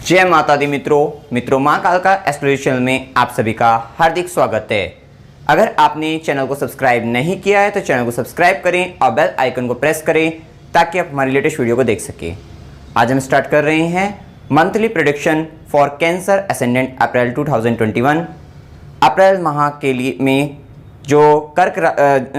जय माता दी मित्रों माँ कालका एस्ट्रोलॉजी चैनल में आप सभी का हार्दिक स्वागत है। अगर आपने चैनल को सब्सक्राइब नहीं किया है तो चैनल को सब्सक्राइब करें और बेल आइकन को प्रेस करें ताकि आप हमारी लेटेस्ट वीडियो को देख सकें। आज हम स्टार्ट कर रहे हैं monthly prediction for Cancer ascendant April 2021। अप्रैल माह के लिए में जो कर्क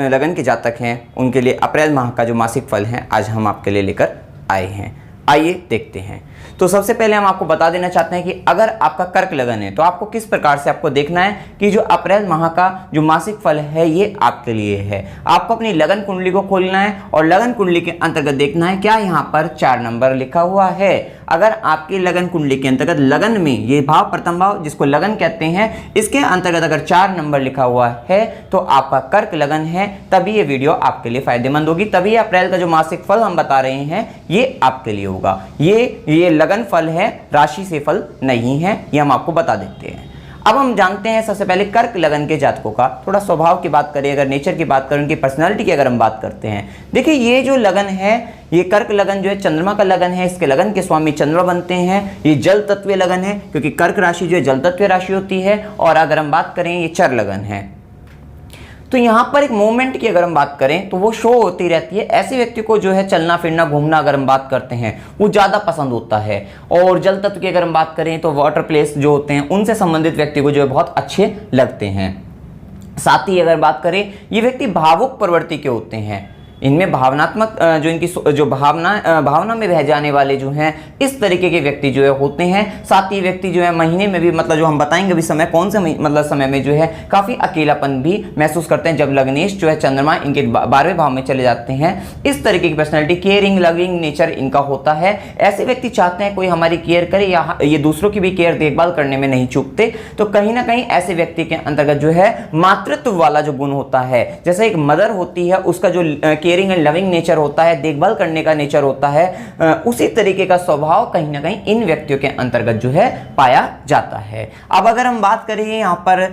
लगन के जातक हैं उनके लिए अप्रैल माह का जो मासिक फल है आज हम आपके लिए लेकर आए हैं। आइए देखते हैं। तो सबसे पहले हम आपको बता देना चाहते हैं कि अगर आपका कर्क लगन है तो आपको किस प्रकार से आपको देखना है कि जो अप्रैल माह का जो मासिक फल है ये आपके लिए है। आपको अपनी लगन कुंडली को खोलना है और लगन कुंडली के अंतर्गत देखना है क्या यहाँ पर 4 नंबर लिखा हुआ है। अगर आपकी लगन कुंडली के अंतर्गत लगन में ये भाव प्रथम भाव जिसको लगन कहते हैं इसके अंतर्गत अगर 4 नंबर लिखा हुआ है तो आपका कर्क लगन है, तभी ये वीडियो आपके लिए फायदेमंद होगी, तभी अप्रैल का जो मासिक फल हम बता रहे हैं ये आपके लिए होगा। ये लगन फल है, राशि से फल नहीं है, ये हम आपको बता देते हैं। अब हम जानते हैं सबसे पहले कर्क लगन के जातकों का थोड़ा स्वभाव की बात करें, अगर नेचर की बात करें, उनकी पर्सनालिटी की अगर हम बात करते हैं। देखिए ये जो लगन है ये कर्क लगन जो है चंद्रमा का लगन है, इसके लगन के स्वामी चंद्रमा बनते हैं। ये जल तत्व लगन है क्योंकि कर्क राशि जो है जल तत्व राशि होती है। और अगर हम बात करें ये चर लगन है तो यहाँ पर एक मूवमेंट की अगर हम बात करें तो वो शो होती रहती है। ऐसे व्यक्ति को जो है चलना फिरना घूमना अगर हम बात करते हैं वो ज़्यादा पसंद होता है। और जल तत्व की अगर हम बात करें तो वाटर प्लेस जो होते हैं उनसे संबंधित व्यक्ति को जो है बहुत अच्छे लगते हैं। साथ ही अगर बात करें ये व्यक्ति भावुक प्रवृत्ति के होते हैं, इनमें भावनात्मक जो इनकी जो भावना में बह जाने वाले जो हैं इस तरीके के व्यक्ति जो है होते हैं। साथ ही व्यक्ति जो है महीने में भी मतलब जो हम बताएंगे अभी समय कौन से मतलब समय में जो है काफ़ी अकेलापन भी महसूस करते हैं जब लग्नेश जो है चंद्रमा इनके 12वें भाव में चले जाते हैं। इस तरीके की पर्सनैलिटी केयरिंग लविंग नेचर इनका होता है। ऐसे व्यक्ति चाहते हैं कोई हमारी केयर करे या ये दूसरों की भी केयर देखभाल करने में नहीं चूकते। तो कहीं ना कहीं ऐसे व्यक्ति के अंतर्गत जो है मातृत्व वाला जो गुण होता है, जैसे एक मदर होती है उसका जो केयरिंग एंड लविंग नेचर होता है, देखभाल करने का नेचर होता है, उसी तरीके का स्वभाव कहीं ना कहीं इन व्यक्तियों के अंतर्गत जो है पाया जाता है। अब अगर हम बात करें यहाँ पर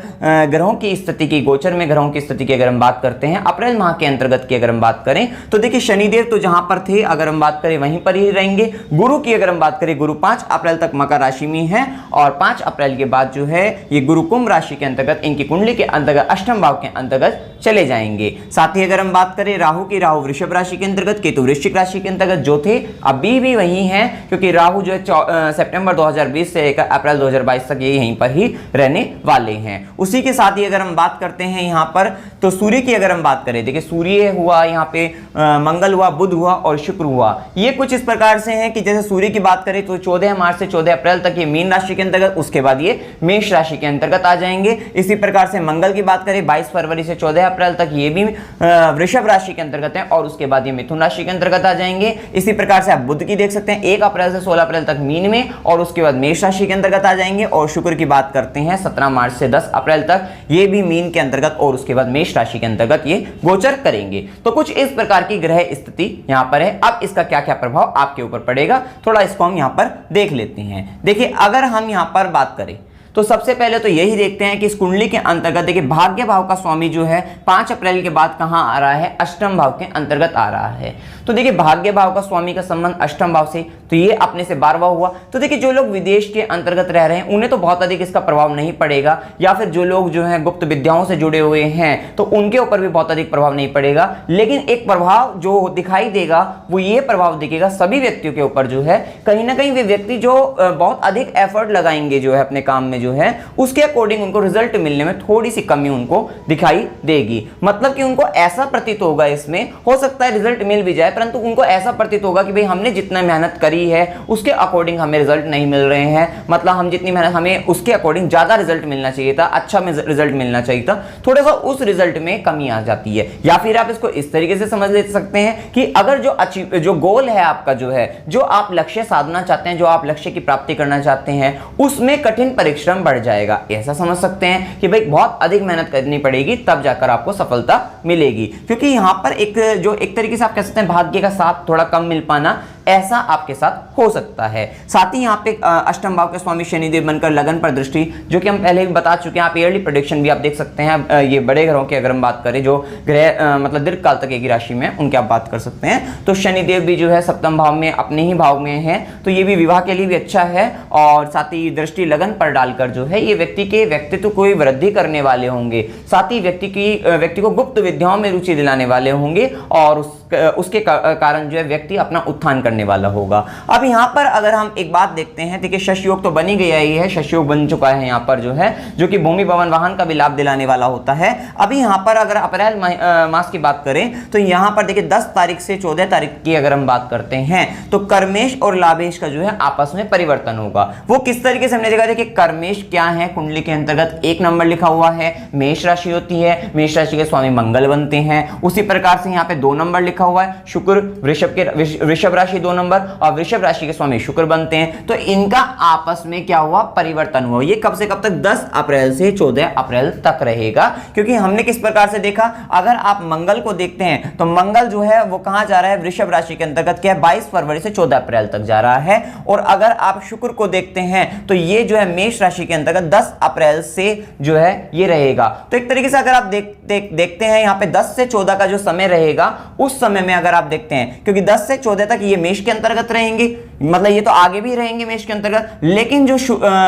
ग्रहों की स्थिति की, गोचर में ग्रहों की स्थिति की अगर हम बात करते हैं अप्रैल माह के अंतर्गत की अगर हम बात करें तो देखिए शनिदेव तो जहां पर थे अगर हम बात करें वहीं पर ही रहेंगे। गुरु की अगर हम बात करें गुरु 5 अप्रैल तक मकर राशि में है और 5 अप्रैल के बाद जो है ये गुरु कुंभ राशि के अंतर्गत इनकी कुंडली के अंतर्गत अष्टम भाव के अंतर्गत चले जाएंगे। साथ ही अगर हम बात करें राहु की, राहु वृषभ राशि के अंतर्गत, केतु वृश्चिक राशि के अंतर्गत जो थे अभी भी वही हैं क्योंकि राहु जो है सितंबर 2020 से लेकर अप्रैल 2022 तक ये यहीं पर ही रहने वाले हैं। उसी के साथ ही अगर हम बात करते हैं यहाँ पर तो सूर्य की अगर हम बात करें, देखिए सूर्य हुआ यहाँ पे मंगल हुआ, बुध हुआ और शुक्र हुआ। ये कुछ इस प्रकार से हैं कि जैसे सूर्य की बात करें तो 14 मार्च से 14 अप्रैल तक ये मीन राशि के अंतर्गत, उसके बाद ये मेष राशि के अंतर्गत आ जाएंगे। इसी प्रकार से मंगल की बात करें 22 फरवरी से 14 अप्रैल तक ये भी वृषभ राशि के अंतर्गत है और उसके बाद ये मिथुन राशि के अंतर्गत आ जाएंगे। इसी प्रकार से आप बुध की देख सकते हैं 1 अप्रैल से 16 अप्रैल तक मीन में और उसके बाद मेष राशि के अंतर्गत आ जाएंगे। और शुक्र की बात करते हैं 17 मार्च से 10 अप्रैल तक ये भी मीन के अंतर्गत और उसके बाद मेष राशि के अंतर्गत ये गोचर करेंगे। तो कुछ इस प्रकार की ग्रह स्थिति यहां पर है। अब इसका क्या क्या प्रभाव आपके ऊपर पड़ेगा थोड़ा इसको हम यहां पर देख लेते हैं। देखिए अगर हम यहां पर बात करें तो सबसे पहले तो यही देखते हैं कि इस कुंडली के अंतर्गत देखिए भाग्य भाव का स्वामी जो है 5 अप्रैल के बाद कहां आ रहा है, अष्टम भाव के अंतर्गत आ रहा है। तो देखिए भाग्य भाव का स्वामी का संबंध अष्टम भाव से, तो ये अपने से 12वां हुआ। तो देखिए जो लोग विदेश के अंतर्गत रह रहे हैं उन्हें तो बहुत अधिक इसका प्रभाव नहीं पड़ेगा, या फिर जो लोग जो है गुप्त विद्याओं से जुड़े हुए हैं तो उनके ऊपर भी बहुत अधिक प्रभाव नहीं पड़ेगा। लेकिन एक प्रभाव जो दिखाई देगा वो ये प्रभाव दिखेगा सभी व्यक्तियों के ऊपर जो है कहीं ना कहीं वे व्यक्ति जो बहुत अधिक एफर्ट लगाएंगे जो है अपने काम में जो है उसके अकॉर्डिंग उनको रिजल्ट मिलने में थोड़ी सी कमी उनको दिखाई देगी। मतलब कि उनको ऐसा प्रतीत होगा, इसमें हो सकता है रिजल्ट मिल भी जाए परंतु उनको ऐसा प्रतीत होगा कि भाई हमने जितना मेहनत करी है उसके अकॉर्डिंग हमें रिजल्ट नहीं मिल रहे हैं। मतलब हम जितनी मेहनत, हमें उसके अकॉर्डिंग ज्यादा रिजल्ट मिलना चाहिए था, अच्छा रिजल्ट मिलना चाहिए था, थोड़ा सा उस रिजल्ट में कमी आ जाती है। या फिर आप इसको इस तरीके से समझ ले सकते हैं कि अगर जो गोल है आपका जो है, जो आप लक्ष्य साधना चाहते हैं, जो आप लक्ष्य की प्राप्ति करना चाहते हैं उसमें कठिन परिश्रम बढ़ जाएगा। ऐसा समझ सकते हैं कि भाई बहुत अधिक मेहनत करनी पड़ेगी तब जाकर आपको सफलता मिलेगी। क्योंकि यहां पर एक तरीके से आप कह सकते हैं भाग्य का साथ थोड़ा कम मिल पाना ऐसा आपके साथ हो सकता है। साथ ही यहाँ पे अष्टम भाव के स्वामी शनिदेव बनकर लगन पर दृष्टि, जो कि हम पहले भी बता चुके हैं, आप ईयरली प्रेडिक्शन भी आप देख सकते हैं। ये बड़े ग्रहों की अगर हम बात करें जो ग्रह मतलब दीर्घ काल तक एक ही राशि में, उनकी आप बात कर सकते हैं। तो शनिदेव भी जो है सप्तम भाव में अपने ही भाव में है, तो ये भी विवाह के लिए भी अच्छा है। और साथ ही दृष्टि लगन पर डालकर जो है ये व्यक्ति के व्यक्तित्व को वृद्धि करने वाले होंगे। साथ ही व्यक्ति को गुप्त विद्याओं में रुचि दिलाने वाले होंगे और उसके कारण जो है व्यक्ति अपना उत्थान करने वाला होगा। अब यहाँ पर अगर हम एक बात देखते हैं, देखिए शश योग तो बन ही गया ही है, शश योग बन चुका है यहाँ पर जो है, जो कि भूमि भवन वाहन का भी लाभ दिलाने वाला होता है। अभी यहाँ पर अगर अप्रैल मास की बात करें तो यहाँ पर देखिए 10 तारीख से 14 तारीख की अगर हम बात करते हैं तो कर्मेश और लाभेश का जो है आपस में परिवर्तन होगा। वो किस तरीके से हमने देखा, देखिए कर्मेश क्या है, कुंडली के अंतर्गत 1 नंबर लिखा हुआ है, मेष राशि होती है, मेष राशि के स्वामी मंगल बनते हैं। उसी प्रकार से यहाँ पे 2 नंबर लिखा हुआ है, शुक्र वृषभ राशि 2 नंबर और वृषभ राशि के स्वामी शुक्र बनते हैं। तो इनका आपस में क्या हुआ, परिवर्तन हुआ। ये कब से कब तक, 10 अप्रैल से 14 अप्रैल तक रहेगा। क्योंकि हमने किस प्रकार से देखा, अगर आप मंगल को देखते हैं तो मंगल जो है वो कहां जा रहा है, वृषभ राशि के अंतर्गत क्या है, 22 फरवरी से 14 अप्रैल तक जा रहा है। और अगर आप शुक्र को देखते हैं तो ये जो है मेष राशि के अंतर्गत 10 अप्रैल से जो है ये रहेगा। तो एक तरीके से अगर आप देखते हैं यहाँ पे 10 से 14 का जो समय रहेगा, उस समय में अगर आप देखते हैं, क्योंकि 10 से 14 तक ये मेष के अंतर्गत रहेंगे, मतलब ये तो आगे भी रहेंगे मेष के अंतर्गत, लेकिन जो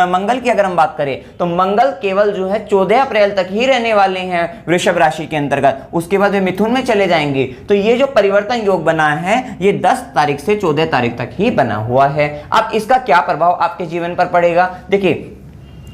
मंगल की अगर हम बात करें तो मंगल केवल जो है 14 अप्रैल तक ही रहने वाले हैं वृषभ राशि के अंतर्गत, उसके बाद वे मिथुन में चले जाएंगे। तो ये जो परिवर्तन योग बना है ये 10 तारीख से 14 तारीख तक ही बना हुआ है। अब इसका क्या प्रभाव आपके जीवन पर पड़ेगा, देखिए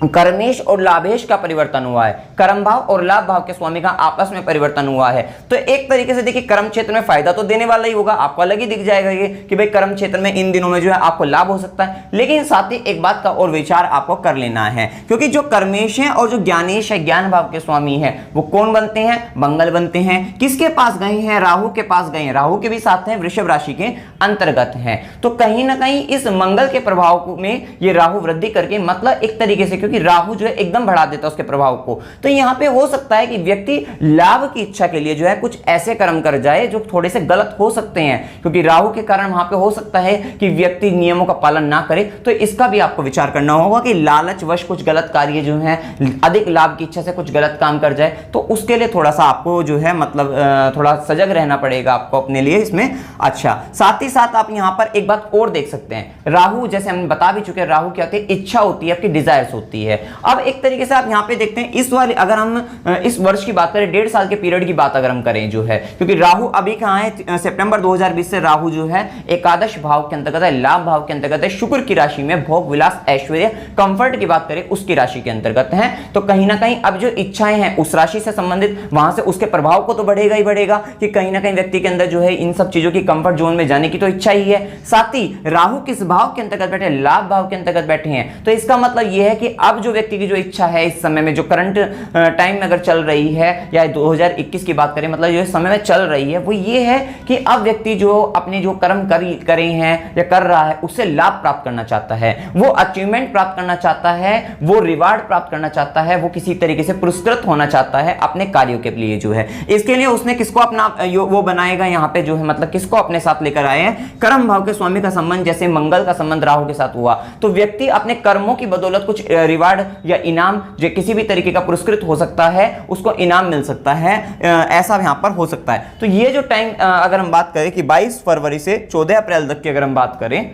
कर्मेश और लाभेश का परिवर्तन हुआ है, कर्म भाव और लाभ भाव के स्वामी का आपस में परिवर्तन हुआ है। तो एक तरीके से देखिए कर्म क्षेत्र में फायदा तो देने वाला ही होगा, आपको अलग ही दिख जाएगा ये कि भाई कर्म क्षेत्र में इन दिनों में जो है आपको लाभ हो सकता है। लेकिन साथ ही एक बात का और विचार आपको कर लेना है, क्योंकि जो कर्मेश है और जो ज्ञानेश है, ज्ञान भाव के स्वामी है, वो कौन बनते हैं, मंगल बनते हैं। किसके पास गए हैं, राहु के पास गए हैं, राहु के भी साथ हैं, वृषभ राशि के अंतर्गत हैं। तो कहीं ना कहीं इस मंगल के प्रभाव में ये राहु वृद्धि करके, मतलब एक तरीके से, क्योंकि राहु जो है एकदम बढ़ा देता है उसके प्रभाव को, तो यहां पे हो सकता है कि व्यक्ति लाभ की इच्छा के लिए जो है कुछ ऐसे कर्म कर जाए जो थोड़े से गलत हो सकते हैं, क्योंकि राहु के कारण वहां पे हो सकता है कि व्यक्ति नियमों का पालन ना करे। तो इसका भी आपको विचार करना होगा कि लालचवश कुछ गलत कार्य जो है, अधिक लाभ की इच्छा से कुछ गलत काम कर जाए, तो उसके लिए थोड़ा सा आपको जो है मतलब थोड़ा सजग रहना पड़ेगा आपको अपने लिए इसमें। अच्छा, साथ ही साथ आप यहां पर एक बात और देख सकते हैं, राहु जैसे हम बता भी चुके, राहु क्या होती है, इच्छा होती है, आपकी डिजायर्स होती है। अब एक तरीके से आप यहां पे देखते हैं, इस वाले अगर हम इस वर्ष की बात करें, 1.5 साल के पीरियड की बात अगर हम करें जो है, क्योंकि राहु अभी कहां है, सितंबर 2020 से राहु जो है एकादश भाव के अंतर्गत है, लाभ भाव के अंतर्गत है, शुक्र की राशि में, भोग विलास ऐश्वर्य कंफर्ट की बात करें उसकी राशि के अंतर्गत है। तो कहीं ना कहीं अब जो इच्छाएं हैं उस राशि से संबंधित, वहां से उसके प्रभाव को तो बढ़ेगा ही बढ़ेगा, कि कहीं ना कहीं व्यक्ति के अंदर जो है इन सब चीजों की कंफर्ट जोन में जाने की तो इच्छा ही है। साथ ही राहु किस भाव के अंतर्गत बैठे, लाभ भाव के अंतर्गत बैठे हैं। तो इसका मतलब यह है कि अब जो व्यक्ति की जो इच्छा है इस समय में, जो करंट टाइम में अगर चल रही है, या 2021 की बात करें, मतलब जो समय में चल रही है, वो ये है कि अब व्यक्ति जो अपने जो कर्म करे हैं या कर रहा है उससे लाभ प्राप्त करना चाहता है, वो अचीवमेंट प्राप्त करना चाहता है, वो रिवार्ड प्राप्त करना चाहता है, वो किसी तरीके से पुरस्कृत होना चाहता है अपने कार्यों के लिए जो है। इसके लिए उसने किसको अपना वो बनाएगा यहाँ पे जो है, मतलब किसको अपने साथ लेकर आए हैं, कर्म भाव के स्वामी का संबंध, जैसे मंगल का संबंध राहु के साथ हुआ, तो व्यक्ति अपने कर्मों की बदौलत कुछ रिवार्ड या इनाम, जो किसी भी तरीके का पुरस्कृत हो सकता है, उसको इनाम मिल सकता है, ऐसा यहां पर हो सकता है। तो ये जो टाइम अगर हम बात करें कि 22 फरवरी से 14 अप्रैल तक की अगर हम बात करें,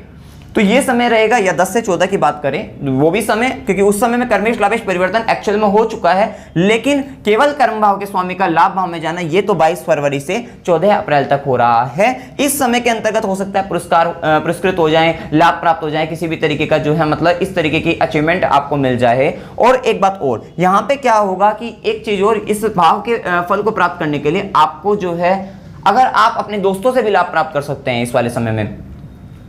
तो ये समय रहेगा, या 10 से 14 की बात करें वो भी समय, क्योंकि उस समय में कर्मेश लाभेश परिवर्तन एक्चुअल में हो चुका है, लेकिन केवल कर्म भाव के स्वामी का लाभ भाव में जाना ये तो 22 फरवरी से 14 अप्रैल तक हो रहा है। इस समय के अंतर्गत हो सकता है पुरस्कृत हो जाए, लाभ प्राप्त हो जाए, किसी भी तरीके का जो है मतलब इस तरीके की अचीवमेंट आपको मिल जाए। और एक बात और यहां पर क्या होगा कि एक चीज और, इस भाव के फल को प्राप्त करने के लिए आपको जो है, अगर आप अपने दोस्तों से भी लाभ प्राप्त कर सकते हैं इस वाले समय में,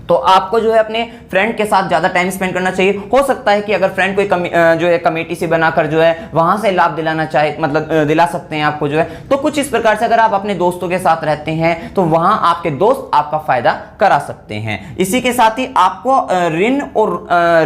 तो आपको जो है अपने फ्रेंड के साथ ज्यादा टाइम स्पेंड करना चाहिए। हो सकता है कि अगर फ्रेंड कोई जो है कमेटी से बनाकर जो है वहां से लाभ दिलाना चाहे, मतलब दिला सकते हैं आपको जो है, तो कुछ इस प्रकार से अगर आप अपने दोस्तों के साथ रहते हैं तो वहां आपके दोस्त आपका फायदा करा सकते हैं। इसी के साथ ही आपको ऋण और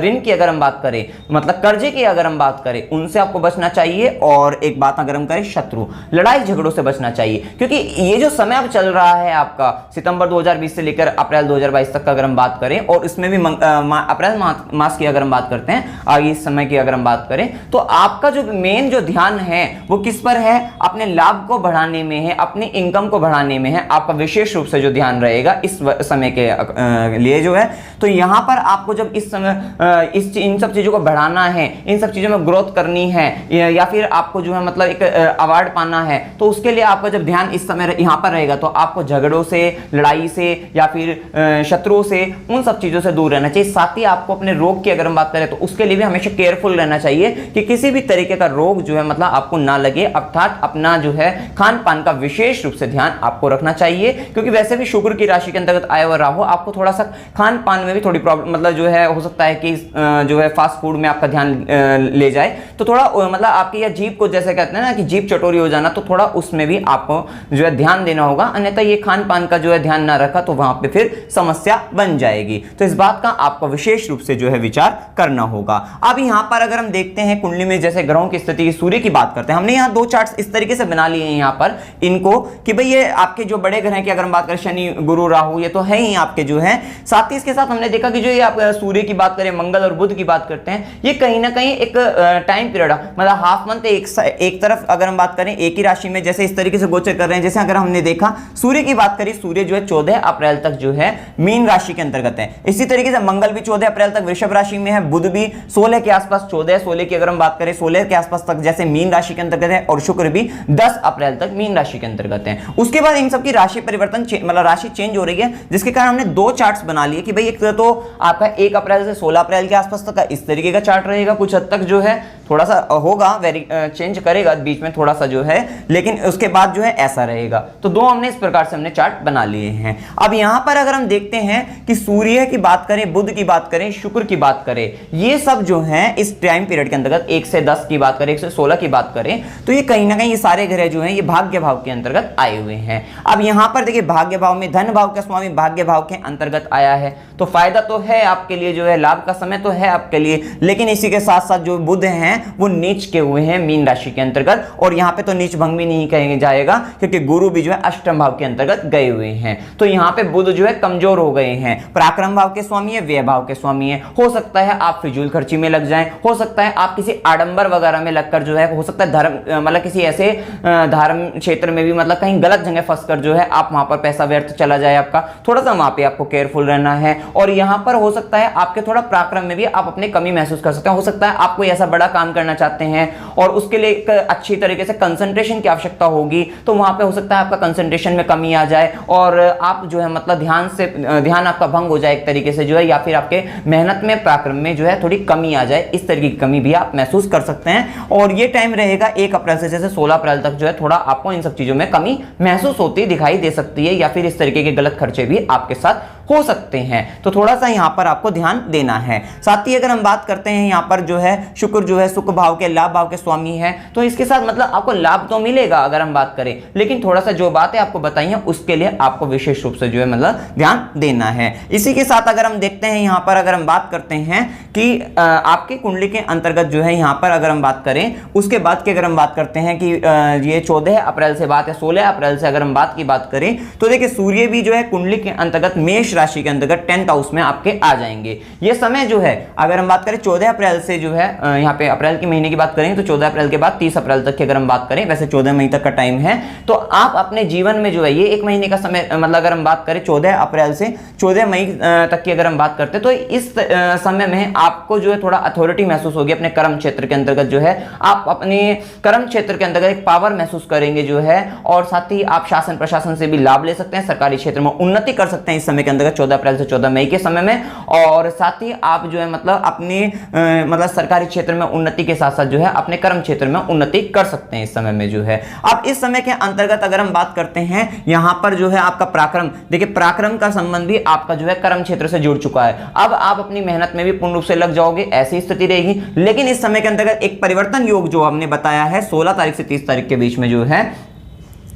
ऋण की अगर हम बात करें, मतलब कर्जे की अगर हम बात करें, उनसे आपको बचना चाहिए। और एक बात अगर हम करें, शत्रु लड़ाई झगड़ों से बचना चाहिए, क्योंकि ये जो समय अब चल रहा है आपका, सितंबर 2020 से लेकर अप्रैल 2022 तक का अगर हम बात करें और इसमें भी अप्रैल मास की अगर हम बात करते हैं, इस समय की अगर हम बात करें, तो आपका जो मेन जो ध्यान है वो किस पर है? अपने लाभ को बढ़ाने में है, अपनी इनकम को बढ़ाने में है। आपका विशेष रूप से जो ध्यान रहेगा इस समय के लिए जो है, तो यहां पर आपको जब इस समय इन सब चीजों को बढ़ाना है, इन सब चीजों में ग्रोथ करनी है, या फिर आपको जो है मतलब एक अवार्ड पाना है, तो उसके लिए आपका जब ध्यान इस समय यहां पर रहेगा तो आपको झगड़ों से, लड़ाई से या फिर शत्रुओं से, उन सब चीजों से दूर रहना चाहिए। साथ ही आपको अपने रोग की अगर हम बात करें तो उसके लिए भी हमेशा केयरफुल रहना चाहिए कि किसी भी तरीके का रोग जो है मतलब आपको ना लगे, अर्थात अपना जो है खान पान का विशेष रूप से ध्यान आपको रखना चाहिए, क्योंकि वैसे भी शुक्र की राशि के अंतर्गत आया हुआ राहु आपको थोड़ा सा खान पान में भी थोड़ी प्रॉब्लम, मतलब जो है हो सकता है कि जो है फास्ट फूड में आपका ध्यान ले जाए, तो थोड़ा मतलब आपकी या जीभ को, जैसे कहते हैं ना कि जीभ चटोरी हो जाना, तो थोड़ा उसमें भी आपको जो है ध्यान देना होगा, अन्यथा ये खान पान का जो है ध्यान ना रखा तो वहां पे फिर समस्या बन जाएगी। तो इस बात का आपको विशेष रूप से जो है विचार करना होगा। अब यहां पर अगर हम देखते हैं कुंडली में जैसे ग्रहों की स्थिति, सूर्य की बात करते हैं, हमने यहाँ दो चार्ट्स इस तरीके से बना लिए हैं यहाँ पर इनको, कि भाई ये आपके जो बड़े ग्रह की अगर हम बात करें, शनि, गुरु, राहु, ये तो है ही आपके जो है। साथ ही इसके साथ हमने देखा कि जो ये आप सूर्य की बात करें, मंगल और बुध की बात करते हैं, ये कहीं ना कहीं एक टाइम पीरियड मतलब हाफ मंथ एक तरफ अगर हम बात करें एक ही राशि में जैसे इस तरीके से गोचर कर रहे हैं। जैसे अगर हमने देखा सूर्य की बात करी, सूर्य जो है 14 अप्रैल तक जो है मीन राशि के अंतर्गत है। इसी तरीके से मंगल भी 14 अप्रैल तक वृषभ राशि में है, बुध भी 16 के आसपास, 14 की अगर हम बात करें 16 के आसपास तक जैसे मीन राशि के अंतर्गत है, और शुक्र भी 10 अप्रैल तक मीन राशि के अंतर्गत है। उसके बाद इन सबकी राशि परिवर्तन मतलब राशि चेंज हो रही है, जिसके कारण हमने दो चार्ट्स बना लिए कि भाई एक तो आपका 1 अप्रैल से 16 अप्रैल के आसपास तक का इस तरीके का चार्ट रहेगा, कुछ हद तक जो है थोड़ा सा होगा, चेंज करेगा बीच में थोड़ा सा जो है, लेकिन उसके बाद जो है ऐसा रहेगा। तो दो हमने इस प्रकार से हमने चार्ट बना लिए हैं। अब यहां पर अगर हम देखते हैं कि सूर्य की बात करें, बुध की बात करें, शुक्र की बात करें, ये सब जो है इस टाइम पीरियड के अंतर्गत 1 से 10 की बात करें, 1 से 16 की बात करें, तो ये कहीं ना कहीं ये सारे ग्रह जो हैं ये भाग्य भाव के अंतर्गत आए हुए हैं। अब यहां पर देखिए भाग्य भाव में धन भाव का स्वामी भाग्य भाव के अंतर्गत आया है, तो फायदा तो है आपके लिए, जो है लाभ का समय तो है आपके लिए, लेकिन इसी के साथ साथ जो बुध हैं वो नीच के हुए हैं मीन राशि के अंतर्गत, और यहां पे तो नीच भंग भी नहीं कहेंगे जाएगा, क्योंकि गुरु भी जो है अष्टम भाव के अंतर्गत गए हुए हैं। तो यहां पे बुध जो है कमजोर हो गए हैं, पराक्रम भाव के स्वामी है, व्यय भाव के स्वामी है। हो सकता है आप फिजूल खर्ची में लग जाएं, हो सकता है आप किसी आडंबर वगैरह में लगकर जो है, हो सकता है धर्म मतलब किसी ऐसे धर्म क्षेत्र में भी मतलब कहीं गलत जगह फंसकर जो है आप वहां पर पैसा व्यर्थ चला जाए आपका, थोड़ा सा वहां पे आपको केयरफुल रहना है। और यहां पर हो सकता है आपके थोड़ा पराक्रम में भी आप अपनी कमी महसूस कर सकते हैं। हो सकता है आप कोई ऐसा बड़ा काम करना चाहते हैं और उसके लिए एक अच्छी तरीके से कंसंट्रेशन की आवश्यकता होगी, तो वहां पे हो सकता है आपका कंसंट्रेशन में कमी आ जाए और आप जो है मतलब ध्यान आपका भंग हो जाए एक तरीके से जो है, या फिर आपके मेहनत में, पराक्रम में जो है थोड़ी कमी आ जाए, इस तरीके की कमी भी आप महसूस कर सकते हैं। और ये टाइम रहेगा 1 अप्रैल से जैसे 16 अप्रैल तक जो है थोड़ा आपको इन सब चीजों में कमी महसूस होती दिखाई दे सकती है, या फिर इस तरीके के गलत खर्चे भी आपके साथ हो सकते हैं। तो थोड़ा सा यहां पर आपको ध्यान देना है। साथ ही अगर हम बात करते हैं यहां पर जो है शुक्र जो है सुख भाव के, लाभ भाव के स्वामी है, तो इसके साथ मतलब आपको लाभ तो मिलेगा अगर हम बात करें, लेकिन थोड़ा सा जो बातें आपको बताई हैं उसके लिए आपको विशेष रूप से जो है मतलब ध्यान देना है। इसी के साथ अगर हम देखते हैं यहां पर अगर हम बात करते हैं कि आपकी कुंडली के अंतर्गत जो है यहां पर अगर हम बात करें, उसके बाद की अगर हम बात करते हैं कि ये 14 अप्रैल से बात है, 16 अप्रैल से अगर हम बात करें, तो देखिए सूर्य भी जो है कुंडली के अंतर्गत मेष राशि के अंतर्गत 10th हाउस में आपके आ जाएंगे। ये समय जो है अगर हम बात करें 14 अप्रैल से जो है यहाँ पे अप्रैल के महीने की बात करें तो 14 अप्रैल के बाद 30 अप्रैल तक की अगर हम बात करें, वैसे 14 मई तक का टाइम है, तो आप अपने जीवन में जो है ये 1 महीने का समय मतलब अगर हम बात करें 14 अप्रैल से 14 मई तक की अगर हम बात करते हैं, तो इस समय में आपको जो है थोड़ा अथॉरिटी महसूस होगी अपने कर्म क्षेत्र के अंतर्गत, जो है आप अपने कर्म क्षेत्र के अंतर्गत एक पावर महसूस करेंगे जो है, और साथ ही आप शासन प्रशासन से भी लाभ ले सकते हैं, सरकारी क्षेत्र में उन्नति कर सकते हैं इस समय के अंतर्गत 14 अप्रैल से 14 मई के समय में। और साथ ही आप जो है मतलब अपने मतलब सरकारी क्षेत्र में उन्नति के साथ साथ जो है अपने कर्म क्षेत्र में उन्नति कर सकते हैं इस समय में जो है। अब इस समय के अंतर्गत अगर हम बात करते हैं यहां पर जो है आपका पराक्रम, देखिए पराक्रम का संबंध भी आपका जो है कर्म क्षेत्र से जुड़ चुका है। अब आप अपनी मेहनत में भी पूर्ण रूप से लग जाओगे, ऐसी स्थिति रहेगी। लेकिन इस समय के अंतर्गत एक परिवर्तन योग जो हमने बताया है 16 तारीख से 30 तारीख के बीच में जो है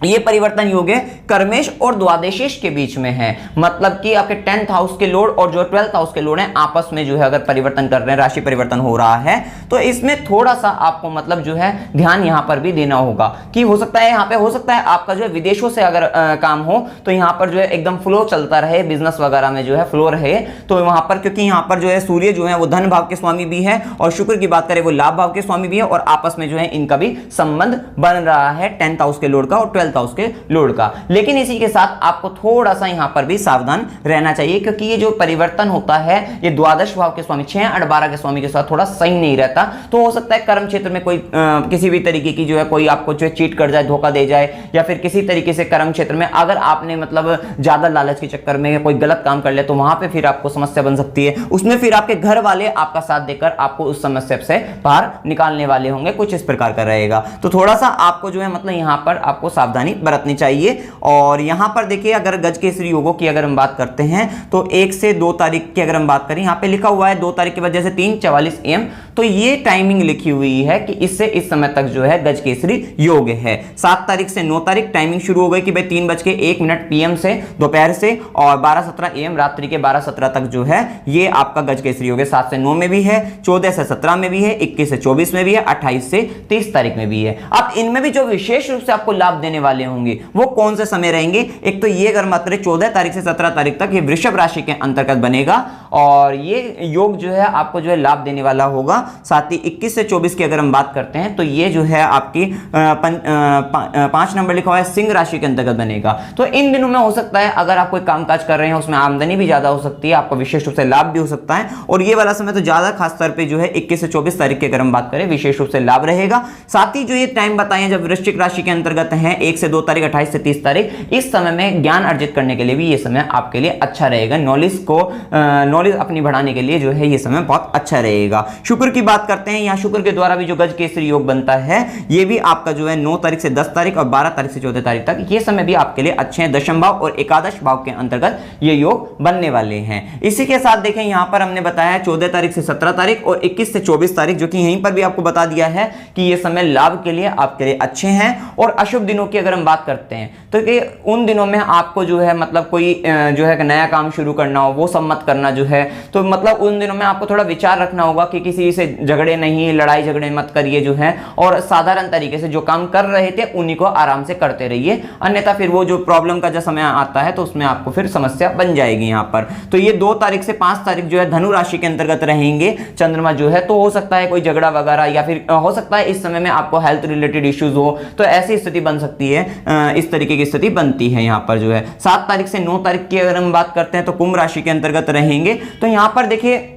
ये परिवर्तन योग है कर्मेश और द्वादशेश के बीच में है, मतलब कि आपके 10th हाउस के लॉर्ड और जो 12th हाउस के लॉर्ड हैं आपस में जो है अगर परिवर्तन कर रहे हैं, राशि परिवर्तन हो रहा है, तो इसमें थोड़ा सा आपको मतलब जो है ध्यान यहां पर भी देना होगा कि हो सकता है यहां पे हो सकता है आपका जो है विदेशों से अगर काम हो तो यहां पर जो है एकदम फ्लो चलता रहे, बिजनेस वगैरह में जो है फ्लो रहे, तो वहां पर क्योंकि यहां पर जो है सूर्य जो है वो धन भाव के स्वामी भी है और शुक्र की बात करें वो लाभ भाव के स्वामी भी है और आपस में जो है इनका भी संबंध बन रहा है 10th हाउस के लॉर्ड का और 12th हाउस के लॉर्ड का। लेकिन इसी के साथ आपको थोड़ा सा यहां पर भी सावधान रहना चाहिए क्योंकि ये जो परिवर्तन होता है ये द्वादश भाव के स्वामी 6, 8, 12 के स्वामी के साथ थोड़ा सही नहीं रहता, तो हो सकता है कर्म क्षेत्र में कोई किसी भी तरीके की जो है कोई आपको जो है चीट कर जाए, धोखा दे जाए, या फिर किसी तरीके से कर्म क्षेत्र में अगर आपने मतलब ज्यादा लालच के चक्कर में कोई गलत काम कर ले तो वहां पे फिर आपको समस्या बन सकती है। उसमें फिर आपके घर वाले आपका साथ देकर आपको उस समस्या से बाहर निकालने वाले होंगे, कुछ इस प्रकार का रहेगा। तो थोड़ा सा आपको जो है मतलब यहां पर आपको सावधानी बरतनी चाहिए। और यहां पर देखिए अगर गज केसरी योगों की अगर हम बात करते हैं तो 1 से 2 तारीख की अगर हम बात करें, यहां पे लिखा हुआ है 2 तारीख की वजह से 3:44 AM, तो ये टाइमिंग लिखी हुई है कि इससे इस समय तक जो है गज केसरी योग है। 7 तारीख से 9 तारीख टाइमिंग शुरू हो गई कि भाई 3:01 PM से दोपहर से और 12:17 AM रात्रि के 12:17 तक जो है ये आपका गज केसरी योग है। 7 से 9 में भी है, 14 से 17 में भी है, 21 से 24 में भी है, 28 से 30 तारीख में भी है। अब इनमें भी जो विशेष रूप से आपको लाभ देने वाले होंगे वो कौन से समय रहेंगे, एक तो ये अगर बात करें 14 तारीख से 17 तारीख तक ये वृषभ राशि के अंतर्गत बनेगा और ये योग जो है आपको जो है लाभ देने वाला होगा। साथ ही 21 से 24 की अगर हम बात करते हैं तो ये जो है आपकी 5 नंबर लिखा हुआ है सिंह राशि के अंतर्गत बनेगा। तो इन दिनों में हो सकता है अगर आप कोई कामकाज कर रहे हैं उसमें आमदनी भी ज्यादा हो सकती है, आपको विशेष रूप से लाभ भी हो सकता है और ये वाला समय तो ज्यादा खास तौर पे जो है 21 से 24 तारीख की अगर हम बात करें विशेष रूप से लाभ रहेगा। साथ ही जो ये टाइम बताए जब वृश्चिक राशि के अंतर्गत है 1 से 2 तारीख, 28 से 30 तारीख, इस समय में ज्ञान अर्जित करने के लिए भी ये समय आपके लिए अच्छा रहेगा। नॉलेज अपनी बढ़ाने के लिए जो है ये समय बहुत अच्छा रहेगा। शुक्र की बात करते हैं, यहाँ शुक्र के द्वारा भी जो गज केसरी योग बनता है ये भी आपका जो है 9 तारीख से 10 तारीख और 12 तारीख से 14 तारीख तक ये समय भी आपके लिए अच्छे हैं। दशम भाव और एकादश भाव के अंतर्गत ये योग बनने वाले हैं। इसी के साथ देखें यहां पर हमने बताया 14 तारीख से 17 तारीख और 21 से 24 तारीख, जो कि यहीं पर भी आपको बता दिया है कि ये समय लाभ के लिए आपके लिए अच्छे हैं। और अशुभ दिनों की अगर हम बात करते हैं तो कि उन दिनों में आपको जो है मतलब कोई जो है नया काम शुरू करना हो वो सब मत करना जो है, तो मतलब उन दिनों में आपको थोड़ा विचार रखना होगा कि किसी से झगड़े नहीं, लड़ाई झगड़े मत करिए जो है, और साधारण तरीके से जो काम कर रहे थे उन्हीं को आराम से करते रहिए, अन्यथा फिर वो जो प्रॉब्लम का जो समय आता है तो उसमें आपको फिर समस्या बन जाएगी यहाँ पर। तो ये 2 तारीख से 5 तारीख जो है धनु राशि के अंतर्गत रहेंगे चंद्रमा जो है, तो हो सकता है कोई झगड़ा वगैरह या फिर हो सकता है इस समय में आपको हेल्थ रिलेटेड इश्यूज हो, तो ऐसी स्थिति बन सकती है, इस तरीके की स्थिति बनती है यहाँ पर जो है। 7 तारीख से 9 तारीख की अगर हम बात करते हैं तो कुंभ राशि के अंतर्गत रहेंगे। तो यहाँ पर देखिए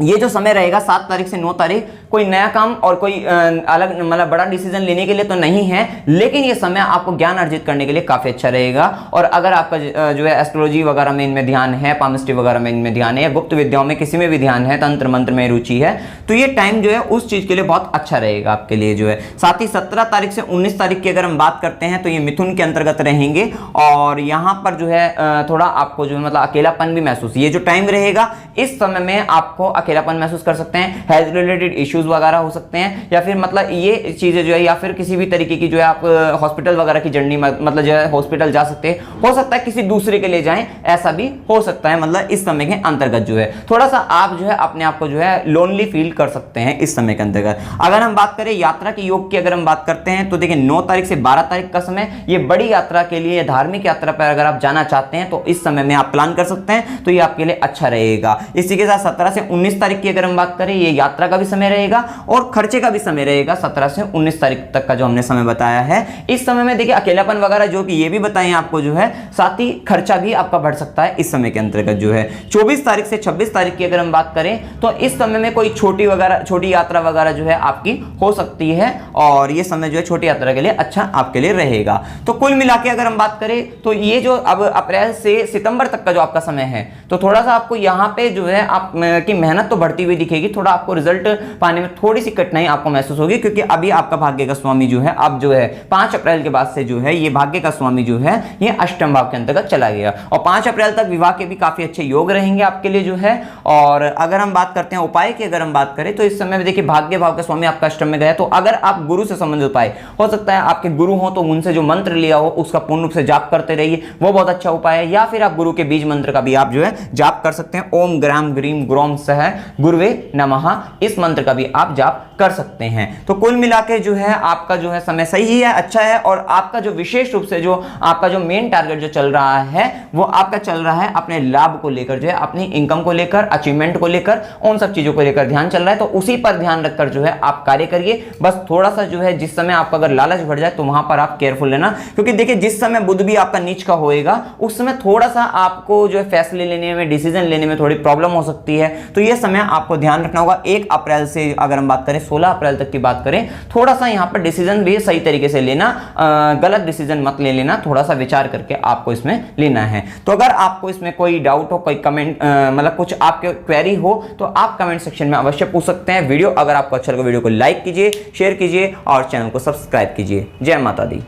ये जो समय रहेगा 7 तारीख से 9 तारीख कोई नया काम और कोई अलग मतलब बड़ा डिसीजन लेने के लिए तो नहीं है, लेकिन ये समय आपको ज्ञान अर्जित करने के लिए काफी अच्छा रहेगा। और अगर आपका जो है एस्ट्रोलॉजी वगैरह में इनमें ध्यान है, पामिस्ट्री वगैरह में इनमें ध्यान है, या गुप्त विद्याओं में किसी में भी ध्यान है, तंत्र मंत्र में रुचि है, तो ये टाइम जो है उस चीज के लिए बहुत अच्छा रहेगा आपके लिए जो है। साथ ही 17 तारीख से 19 तारीख की अगर हम बात करते हैं तो ये मिथुन के अंतर्गत रहेंगे और यहाँ पर जो है थोड़ा आपको जो है मतलब अकेलापन भी महसूस, ये जो टाइम रहेगा इस समय में आपको अकेलापन महसूस कर सकते हैं, हेल्थ रिलेटेड इश्यूज वगैरह हो सकते हैं, या फिर मतलब ये चीजें जो है, या फिर किसी भी तरीके की जो है आप हॉस्पिटल वगैरह की जर्नी मतलब जो है हॉस्पिटल जा सकते हैं, हो सकता है किसी दूसरे के लिए जाएं, ऐसा भी हो सकता है। मतलब इस समय के अंतर्गत जो है थोड़ा सा आप जो है अपने आप को जो है लोनली फील कर सकते हैं इस समय के अंतर्गत। अगर हम बात करें यात्रा के योग की अगर हम बात करते हैं तो देखिए 9 तारीख से 12 तारीख का समय ये बड़ी यात्रा के लिए, धार्मिक यात्रा पर अगर आप जाना चाहते हैं तो इस समय में आप प्लान कर सकते हैं, तो ये आपके लिए अच्छा रहेगा। इसी के साथ 17 से 19 तारीख की अगर हम बात करें ये यात्रा का भी समय रहेगा और खर्चे का भी समय रहेगा। 17 से 19 तारीख तक का जो हमने समय बताया है, इस समय में देखिए अकेलापन वगैरह जो कि ये भी बताएं आपको जो है, साथ ही खर्चा भी आपका बढ़ सकता है इस समय के अंतर्गत जो है। 24 तारीख से 26 तारीख की अगर हम बात करें तो इस समय में कोई छोटी यात्रा वगैरह जो है आपकी हो सकती है और ये समय जो है छोटी यात्रा के लिए अच्छा आपके लिए रहेगा। तो कुल मिला के अगर हम बात करें तो ये जो अब अप्रैल से सितंबर तक का जो आपका समय है, तो थोड़ा सा आपको यहाँ पे जो है आप की मेहनत तो बढ़ती हुई दिखेगी, थोड़ा आपको रिजल्ट पाने पाने में थोड़ी सी कठिनाई आपको महसूस होगी, क्योंकि अभी आपका भाग्य का स्वामी जो है अब जो है 5 अप्रैल के बाद से जो है ये भाग्य का स्वामी जो है ये अष्टम भाव के अंतर्गत चला गया, और 5 अप्रैल तक विवाह के भी काफी अच्छे योग रहेंगे आपके लिए जो है। और अगर हम बात करते हैं उपाय की, अगर हम बात करें तो इस समय में देखिए भाग्य भाव का स्वामी आपका अष्टम में गया, तो अगर आप गुरु से संबंधित उपाय, हो सकता है आपके गुरु हो तो उनसे जो मंत्र लिया हो उसका पूर्ण रूप से जाप करते रहिए, वो बहुत अच्छा उपाय है। या फिर आप गुरु के बीज मंत्र का भी आप जो है जाप कर सकते हैं, ओम ग्राम ग्रीम ग्रोम सह गुरुवे नमः, इस मंत्र का भी आप जाप कर सकते हैं। तो कुल मिलाकर जो है आपका जो है समय सही है, अच्छा है, और आपका जो विशेष रूप से जो आपका जो मेन टारगेट जो चल रहा है वो आपका चल रहा है अपने लाभ को लेकर, जो है अपनी इनकम को लेकर, अचीवमेंट को लेकर, उन सब चीजों को लेकर ध्यान चल रहा है। तो उसी पर ध्यान रखकर जो है आप कार्य करिए। बस थोड़ा सा जो है जिस समय आपका अगर लालच बढ़ जाए तो वहां पर आप केयरफुल लेना, क्योंकि देखिए जिस समय बुध भी आपका नीच का होएगा उस समय थोड़ा सा आपको जो है फैसले लेने में, डिसीजन लेने में थोड़ी प्रॉब्लम हो सकती है। तो यह समय आपको ध्यान रखना होगा। 1 अप्रैल से अगर हम बात करें 16 अप्रैल तक की बात करें, थोड़ा सा यहां पर डिसीजन भी सही तरीके से लेना, गलत डिसीजन मत ले लेना, थोड़ा सा विचार करके आपको इसमें लेना है। तो अगर आपको इसमें कोई डाउट हो, कोई कमेंट मतलब कुछ आपके क्वेरी हो तो आप कमेंट सेक्शन में अवश्य पूछ सकते हैं। वीडियो अगर आपको अच्छा लगा वीडियो को लाइक कीजिए, शेयर कीजिए और चैनल को सब्सक्राइब कीजिए। जय माता दी।